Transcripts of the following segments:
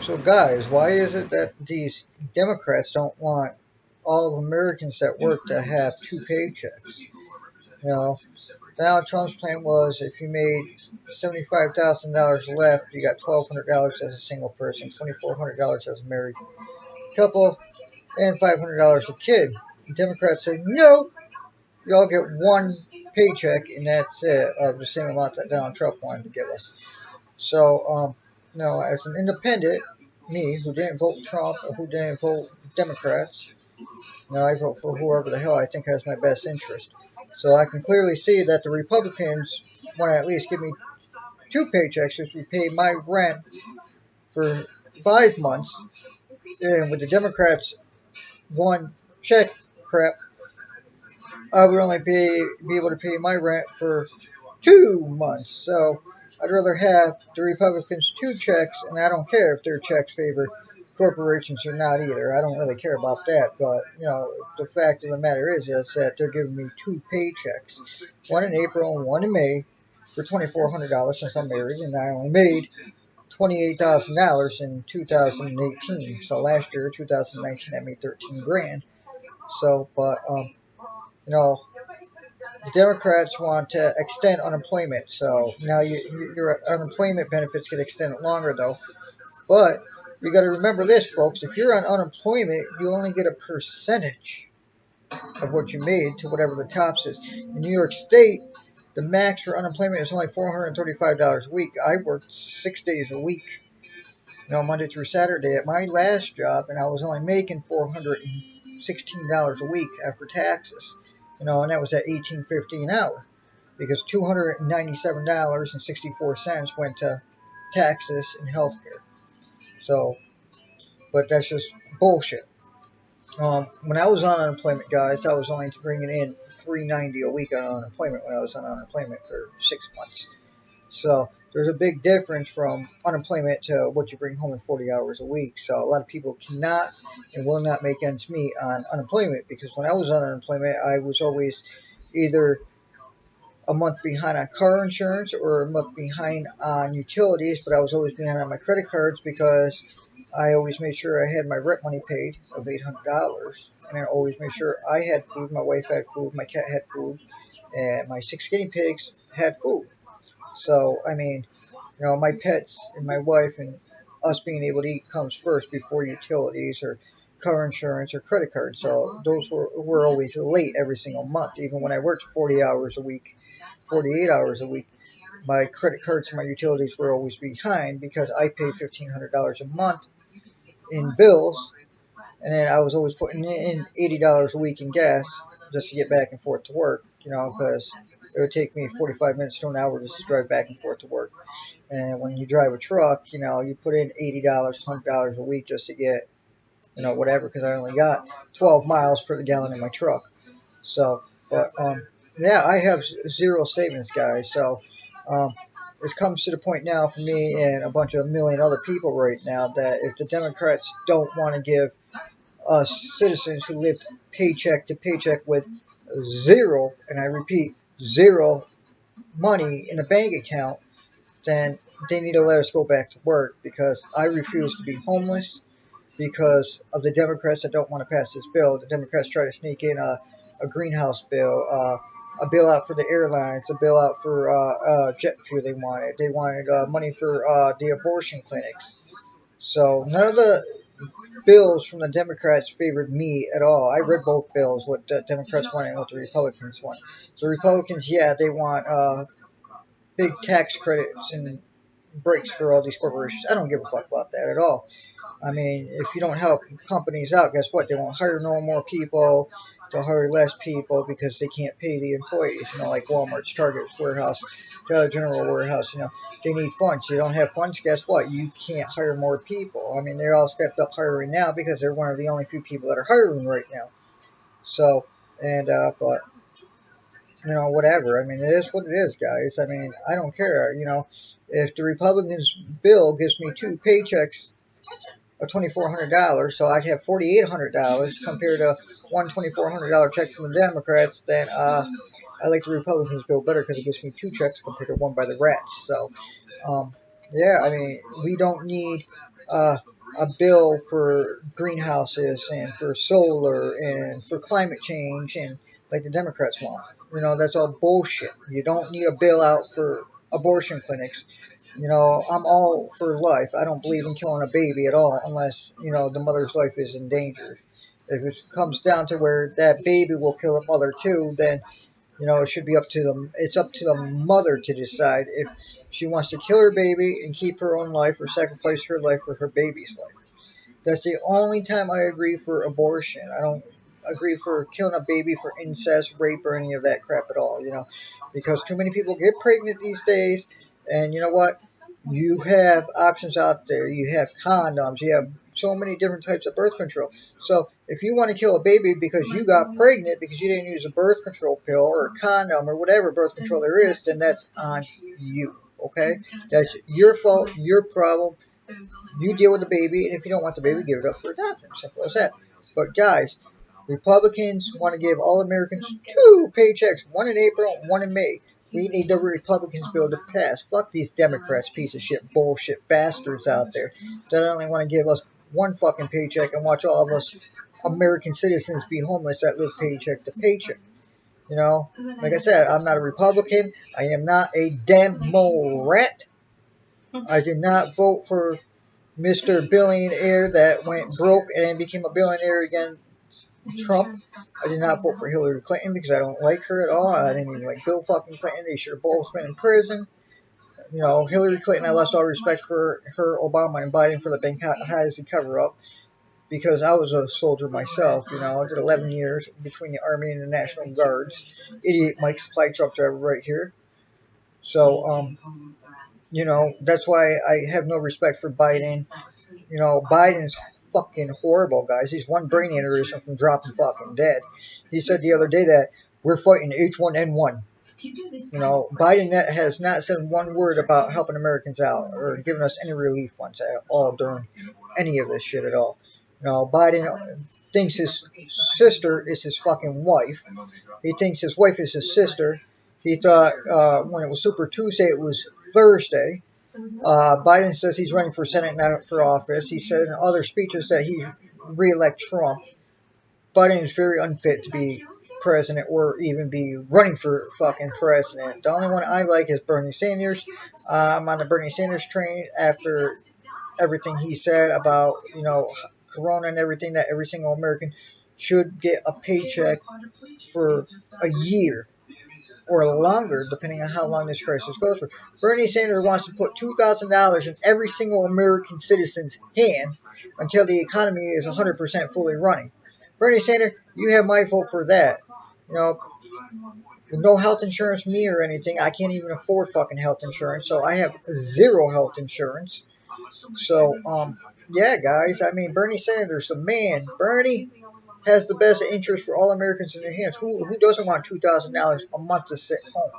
So, guys, why is it that these Democrats don't want all of Americans that work to have two paychecks? You know, Donald Trump's plan was if you made $75,000 left, you got $1,200 as a single person, $2,400 as a married couple, and $500 a kid. The Democrats say, no, y'all get one paycheck, and that's it, of the same amount that Donald Trump wanted to give us. So, as an independent, me, who didn't vote Trump or who didn't vote Democrats, I vote for whoever the hell I think has my best interest. So I can clearly see that the Republicans want to at least give me two paychecks if we pay my rent for 5 months, and with the Democrats one check crap, I would only be able to pay my rent for 2 months. So I'd rather have the Republicans two checks, and I don't care if their checks favor corporations or not either. I don't really care about that. But the fact of the matter is that they're giving me two paychecks, one in April and one in May, for $2,400 since I'm married, and I only made $28,000 in 2018. So last year, 2019, I made 13 grand. So, but you know, the Democrats want to extend unemployment, so now your unemployment benefits get extended longer, though. But you got to remember this, folks. If you're on unemployment, you only get a percentage of what you made to whatever the tops is. In New York State, the max for unemployment is only $435 a week. I worked 6 days a week, Monday through Saturday at my last job, and I was only making $416 a week after taxes. And that was at $18.50 an hour, because $297.64 went to taxes and health care. So, but that's just bullshit. When I was on unemployment, guys, I was only bringing in $390 a week on unemployment when I was on unemployment for 6 months. So there's a big difference from unemployment to what you bring home in 40 hours a week. So a lot of people cannot and will not make ends meet on unemployment, because when I was on unemployment, I was always either a month behind on car insurance or a month behind on utilities, but I was always behind on my credit cards because I always made sure I had my rent money paid of $800, and I always made sure I had food, my wife had food, my cat had food, and my 6 guinea pigs had food. So, my pets and my wife and us being able to eat comes first before utilities or car insurance or credit cards. So those were always late every single month. Even when I worked 40 hours a week, 48 hours a week, my credit cards and my utilities were always behind because I paid $1,500 a month in bills, and then I was always putting in $80 a week in gas just to get back and forth to work, because it would take me 45 minutes to an hour just to drive back and forth to work. And when you drive a truck, you put in $80, $100 a week just to get, whatever, because I only got 12 miles per the gallon in my truck. So, but, yeah, I have zero savings, guys. So, it comes to the point now for me and a bunch of million other people right now that if the Democrats don't want to give us citizens who live paycheck to paycheck with zero, and I repeat, zero money in a bank account, then they need to let us go back to work, because I refuse to be homeless because of the Democrats that don't want to pass this bill. The Democrats try to sneak in a greenhouse bill, a bailout for the airlines, a bailout for jet fuel they wanted. They wanted money for the abortion clinics. So none of the bills from the Democrats favored me at all. I read both bills, what the Democrats want and what the Republicans want. The Republicans, yeah, they want big tax credits and breaks for all these corporations. I don't give a fuck about that at all. If you don't help companies out, guess what? They won't hire no more people. They'll hire less people because they can't pay the employees. Like Walmart's, Target's, Warehouse, Dollar General Warehouse. They need funds. You don't have funds, guess what? You can't hire more people. They're all stepped up hiring now because they're one of the only few people that are hiring right now. So, but whatever. It is what it is, guys. I don't care. If the Republicans' bill gives me two paychecks of $2,400, so I'd have $4,800 compared to one $2,400 check from the Democrats, then I like the Republicans' bill better because it gives me two checks compared to one by the rats. So, yeah, we don't need a bill for greenhouses and for solar and for climate change and like the Democrats want. That's all bullshit. You don't need a bill out for abortion clinics. I'm all for life. I don't believe in killing a baby at all unless, the mother's life is in danger. If it comes down to where that baby will kill the mother too, then it should be up to them. It's up to the mother to decide if she wants to kill her baby and keep her own life or sacrifice her life for her baby's life. That's the only time I agree for abortion. I don't agree for killing a baby for incest, rape, or any of that crap at all, because too many people get pregnant these days, and you know what? You have options out there. You have condoms. You have so many different types of birth control. So if you want to kill a baby because you got pregnant because you didn't use a birth control pill or a condom or whatever birth control there is, then that's on you. Okay? That's your fault, your problem. You deal with the baby, and if you don't want the baby, give it up for adoption. Simple as that. But guys, Republicans want to give all Americans 2 paychecks, one in April, one in May. We need the Republicans bill to pass. Fuck these Democrats, piece of shit, bullshit bastards out there that only want to give us 1 fucking paycheck and watch all of us American citizens be homeless that live paycheck to paycheck. Like I said, I'm not a Republican. I am not a Democrat. I did not vote for Mr. Billionaire that went broke and then became a billionaire again, Trump. I did not vote for Hillary Clinton because I don't like her at all. I didn't even like Bill fucking Clinton. They should have both been in prison. Hillary Clinton, I lost all respect for her, Obama, and Biden for the Benghazi cover-up because I was a soldier myself. I did 11 years between the Army and the National Guards. Idiot Mike, supply truck driver right here. So, that's why I have no respect for Biden. Biden's fucking horrible, guys. He's one brain aneurysm from dropping fucking dead. He said the other day that we're fighting H1N1. Biden has not said one word about helping Americans out or giving us any relief funds at all during any of this shit at all. Biden thinks his sister is his fucking wife. He thinks his wife is his sister. He thought when it was Super Tuesday, it was Thursday. Biden says he's running for Senate, not for office. He said in other speeches that he re-elect Trump. Biden is very unfit to be president or even be running for fucking president. The only one I like is Bernie Sanders. I'm on the Bernie Sanders train after everything he said about, Corona and everything, that every single American should get a paycheck for a year or longer, depending on how long this crisis goes for. Bernie Sanders wants to put $2,000 in every single American citizen's hand until the economy is 100% fully running. Bernie Sanders, you have my vote for that. With no health insurance, me or anything, I can't even afford fucking health insurance, so I have 0 health insurance. So, yeah, guys, I mean, Bernie Sanders, the man. Bernie has the best interest for all Americans in their hands. Who doesn't want $2,000 a month to sit home?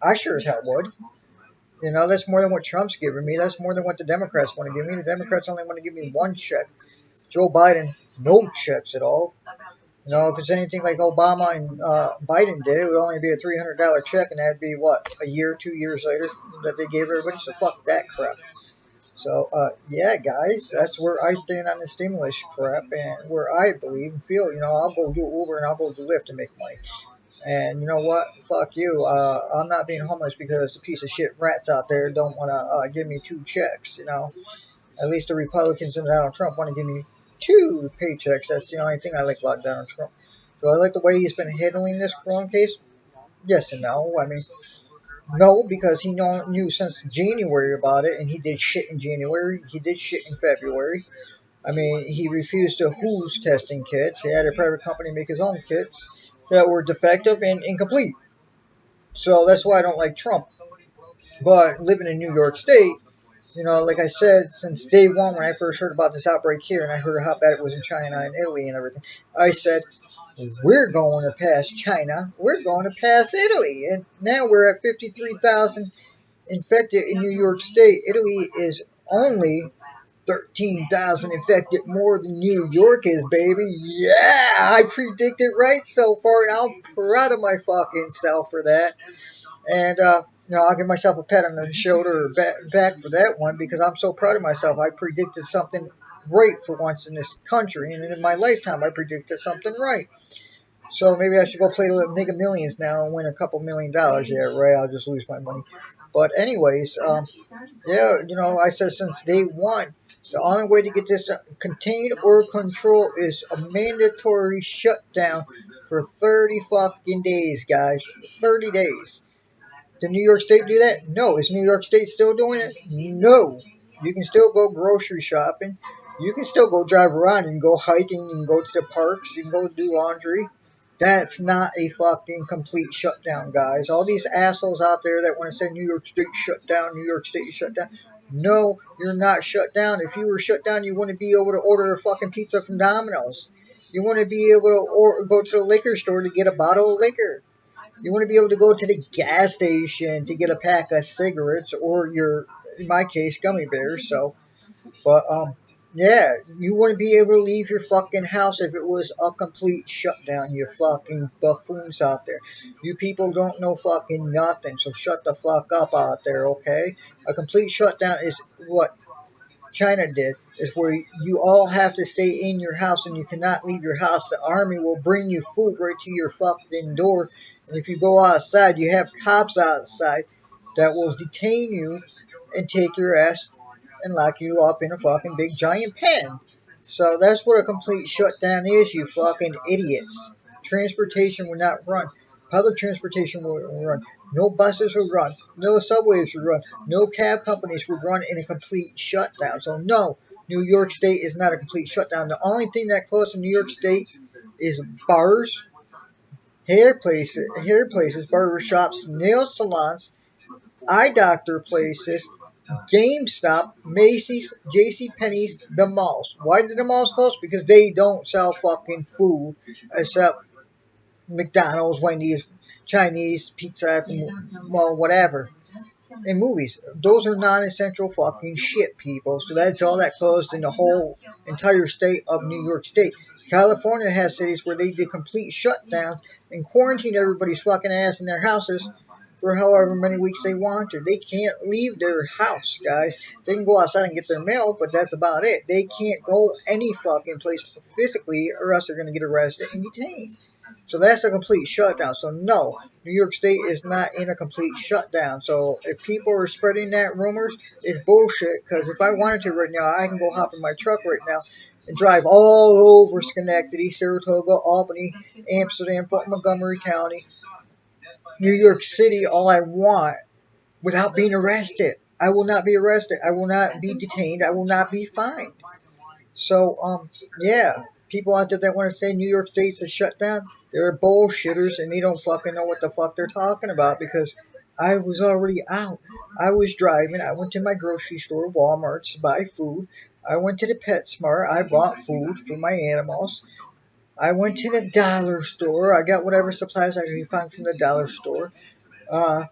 I sure as hell would. That's more than what Trump's giving me. That's more than what the Democrats want to give me. The Democrats only want to give me 1 check. Joe Biden, no checks at all. If it's anything like Obama and Biden did, it would only be a $300 check, and that'd be, a year, 2 years later that they gave everybody, so fuck that crap. So, yeah, guys, that's where I stand on the stimulus crap and where I believe and feel, I'll go do Uber and I'll go do Lyft to make money. And you know what? Fuck you. I'm not being homeless because the piece of shit rats out there don't want to give me 2 checks, At least the Republicans and Donald Trump want to give me 2 paychecks. That's the only thing I like about Donald Trump. Do I like the way he's been handling this corona case? Yes and no. I mean, no, because he knew since January about it, and he did shit in January. He did shit in February. I mean, he refused to who's testing kits. He had a private company make his own kits that were defective and incomplete. So that's why I don't like Trump. But living in New York State, like I said, since day one when I first heard about this outbreak here, and I heard how bad it was in China and Italy and everything, I said, we're going to pass China. We're going to pass Italy. And now we're at 53,000 infected in New York State. Italy is only 13,000 infected more than New York is, baby. Yeah, I predicted right so far, and I'm proud of my fucking self for that. And, I'll give myself a pat on the shoulder or back for that one because I'm so proud of myself. I predicted something right for once in this country, and in my lifetime, I predicted something right. So maybe I should go play the Mega Millions now and win a couple $1,000,000. Yeah, right. I'll just lose my money. But anyways, yeah, I said since day one, the only way to get this contained or controlled is a mandatory shutdown for 30 fucking days, guys. 30 days. Did New York State do that? No. Is New York State still doing it? No. You can still go grocery shopping. You can still go drive around. You can go hiking. You can go to the parks. You can go do laundry. That's not a fucking complete shutdown, guys. All these assholes out there that want to say New York State shut down, New York State shut down. No, you're not shut down. If you were shut down, you wouldn't be able to order a fucking pizza from Domino's. You wouldn't be able to go to the liquor store to get a bottle of liquor. You want to be able to go to the gas station to get a pack of cigarettes or in my case, gummy bears. So, but yeah, you wouldn't be able to leave your fucking house if it was a complete shutdown. You fucking buffoons out there. You people don't know fucking nothing. So shut the fuck up out there, okay? A complete shutdown is what China did, is where you all have to stay in your house and you cannot leave your house. The army will bring you food right to your fucking door. And if you go outside, you have cops outside that will detain you and take your ass and lock you up in a fucking big giant pen. So that's what a complete shutdown is, you fucking idiots. Transportation will not run. Public transportation will run. No buses will run. No subways will run. No cab companies will run in a complete shutdown. So no, New York State is not a complete shutdown. The only thing that closed in New York State is bars, hair places, barber shops, nail salons, eye doctor places, GameStop, Macy's, JCPenney's, the malls. Why did the malls close? Because they don't sell fucking food except McDonald's, Wendy's, Chinese, Pizza, well, whatever. And movies. Those are non-essential fucking shit, people. So that's all that closed in the whole entire state of New York State. California has cities where they did complete shutdown and quarantine everybody's fucking ass in their houses for however many weeks they want to. They can't leave their house, guys. They can go outside and get their mail, but that's about it. They can't go any fucking place physically or else they're going to get arrested and detained. So that's a complete shutdown. So no, New York State is not in a complete shutdown. So if people are spreading that rumors, it's bullshit. Because if I wanted to right now, I can go hop in my truck right now and drive all over Schenectady, Saratoga, Albany, Amsterdam, Fort Montgomery County, New York City, all I want without being arrested. I will not be arrested. I will not be detained. I will not be fined. So, yeah, people out there that want to say New York State's a shutdown, they're bullshitters and they don't fucking know what the fuck they're talking about because I was already out. I was driving. I went to my grocery store, Walmart, to buy food. I went to the PetSmart. I bought food for my animals. I went to the dollar store. I got whatever supplies I could find from the dollar store. Uh,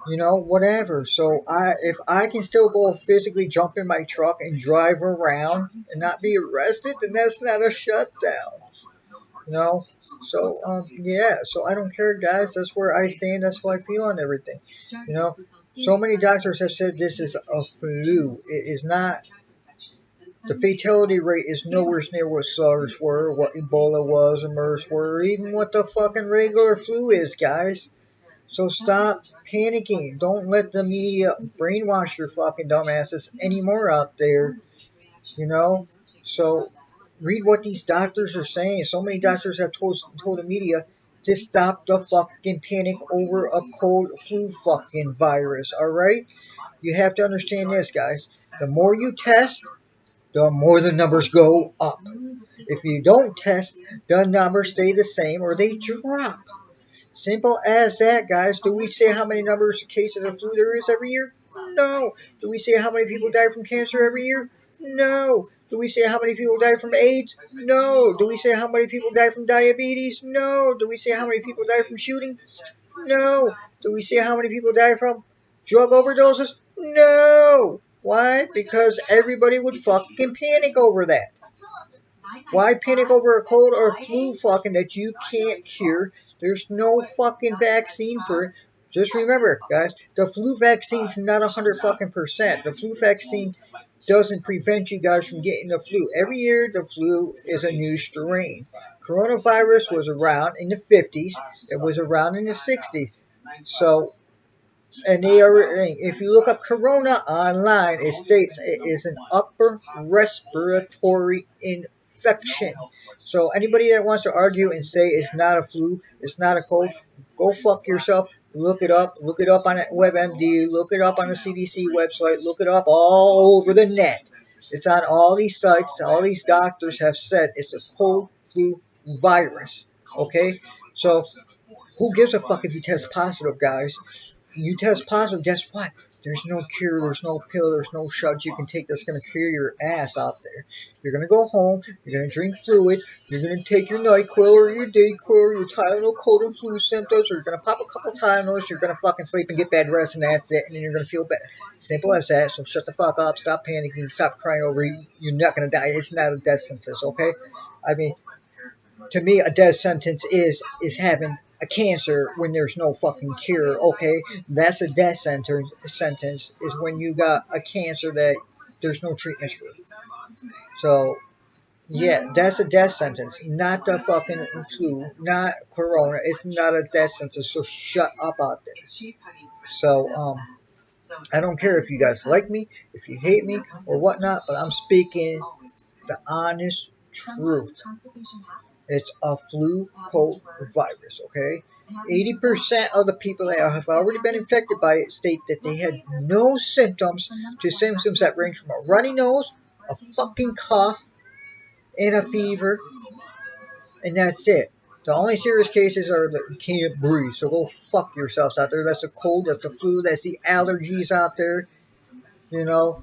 whatever. So if I can still go physically jump in my truck and drive around and not be arrested, then that's not a shutdown. So yeah. So I don't care, guys. That's where I stand. That's how I feel on everything. So many doctors have said this is a flu. It is not. The fatality rate is nowhere near what SARS were, what Ebola was, or MERS were, or even what the fucking regular flu is, guys. So stop panicking. Don't let the media brainwash your fucking dumbasses anymore out there. So read what these doctors are saying. So many doctors have told the media to stop the fucking panic over a cold flu fucking virus. Alright? You have to understand this, guys. The more you test, the more the numbers go up. If you don't test, the numbers stay the same or they drop. Simple as that, guys. Do we say how many numbers of cases of flu there is every year? No. Do we say how many people die from cancer every year? No. Do we say how many people die from AIDS? No. Do we say how many people die from diabetes? No. Do we say how many people die from shooting? No. Do we say how many people die from drug overdoses? No. Why? Because everybody would fucking panic over that. Why panic over a cold or flu fucking that you can't cure? There's no fucking vaccine for it. Just remember, guys, the flu vaccine's not 100%. The flu vaccine doesn't prevent you guys from getting the flu. Every year, the flu is a new strain. Coronavirus was around in the 50s. It was around in the 60s. So, and they are, if you look up corona online, it states it is an upper respiratory infection. So anybody that wants to argue and say it's not a flu, it's not a cold, go fuck yourself. Look it up. Look it up on WebMD. Look it up on the CDC website. Look it up all over the net. It's on all these sites. All these doctors have said it's a cold flu virus. Okay? So who gives a fuck if you test positive, guys? You test positive, guess what? There's no cure, there's no pill, there's no shot you can take that's going to cure your ass out there. You're going to go home, you're going to drink fluid, you're going to take your NyQuil or your Dayquil or your Tylenol cold and flu symptoms, or you're going to pop a couple Tylenols, you're going to fucking sleep and get bed rest, and that's it, and then you're going to feel better. Simple as that, so shut the fuck up, stop panicking, stop crying over it. You're not going to die. It's not a death sentence, okay? I mean, to me, a death sentence is having a cancer when there's no fucking cure. Okay, that's a death sentence is when you got a cancer that there's no treatment for. So yeah, that's a death sentence, not the fucking flu, not corona. It's not a death sentence. So shut up out there. So I don't care if you guys like me, if you hate me, or whatnot, but I'm speaking the honest truth. It's a flu cold virus, okay? 80% of the people that have already been infected by it state that they had no symptoms to symptoms that range from a runny nose, a fucking cough, and a fever, and that's it. The only serious cases are that you can't breathe, so go fuck yourselves out there. That's the cold, that's the flu, that's the allergies out there, you know?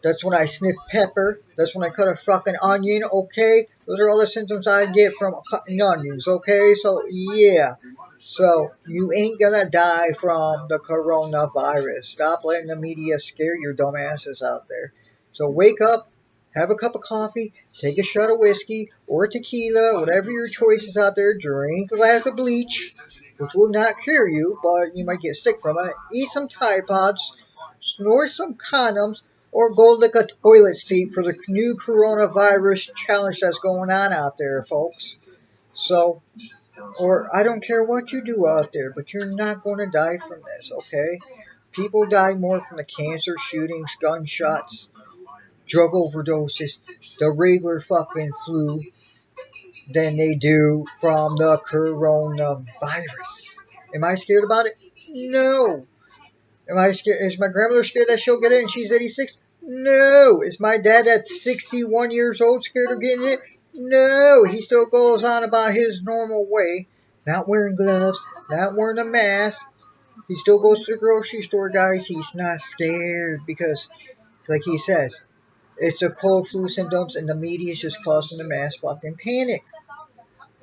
That's when I sniff pepper. That's when I cut a fucking onion, okay? Those are all the symptoms I get from cutting onions, okay? So, yeah. So, you ain't gonna die from the coronavirus. Stop letting the media scare your dumb asses out there. So, wake up, have a cup of coffee, take a shot of whiskey or tequila, whatever your choice is out there. Drink a glass of bleach, which will not cure you, but you might get sick from it. Eat some Tide Pods, snort some condoms, or go lick a toilet seat for the new coronavirus challenge that's going on out there, folks. So, or I don't care what you do out there, but you're not going to die from this, okay? People die more from the cancer, shootings, gunshots, drug overdoses, the regular fucking flu, than they do from the coronavirus. Am I scared about it? No. Am I scared? Is my grandmother scared that she'll get it and she's 86? No. Is my dad that's 61 years old scared of getting it? No. He still goes on about his normal way. Not wearing gloves, not wearing a mask. He still goes to the grocery store, guys. He's not scared because, like he says, it's a cold flu symptoms and the media is just causing the mass fucking panic.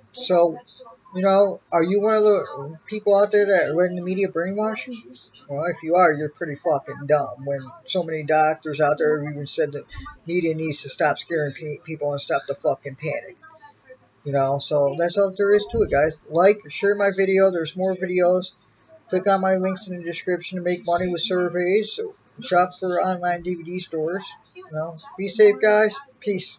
So, you know, are you one of the people out there that are letting the media brainwash you? Well, if you are, you're pretty fucking dumb. When so many doctors out there have even said that media needs to stop scaring people and stop the fucking panic. You know, so that's all there is to it, guys. Like, share my video. There's more videos. Click on my links in the description to make money with surveys. So shop for online DVD stores. You know, be safe, guys. Peace.